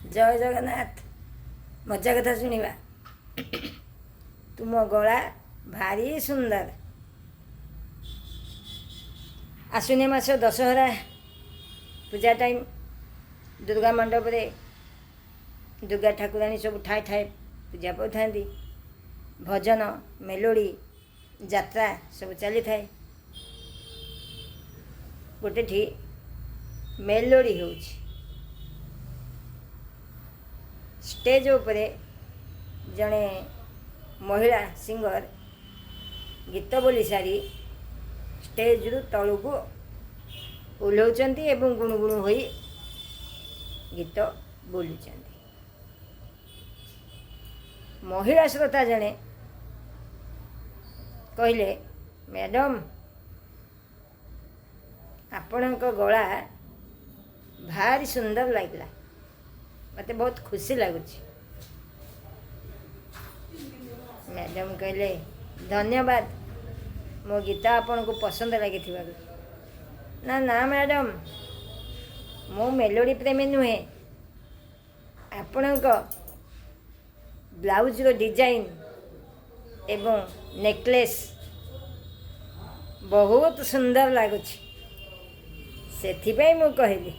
जय जगन्नाथ। मजा कथा शुणा। तुम गला भारी सुंदर। आश्विन मास दशहरा पूजा टाइम दुर्गा मंडप रे दुर्गा ठाकुराणी सब ठाए ठाए पूजा पाता। भजन मेलोडी यात्रा सब चली थाए। गोटे ठी मेलोडी हो स्टेज उपरे जड़े महिला सिंगर गीत बोली सारी स्टेज रु तलू को ओह्लौचंती एवं गुणुगुणु होई गीत बोलुचंती। महिला श्रोता जड़े कहले, मैडम आपणक गला भारी सुंदर लगला, मत बहुत खुशी लगुच। मैडम कहले, धन्यवाद, मो गीत आपन को पसंद लगी। ना ना मैडम, मो मेलोडी प्रेमी नुहे। आपणक ब्लाउज रो डिजाइन एवं नेकलेस बहुत सुंदर लगुच, से मु कहली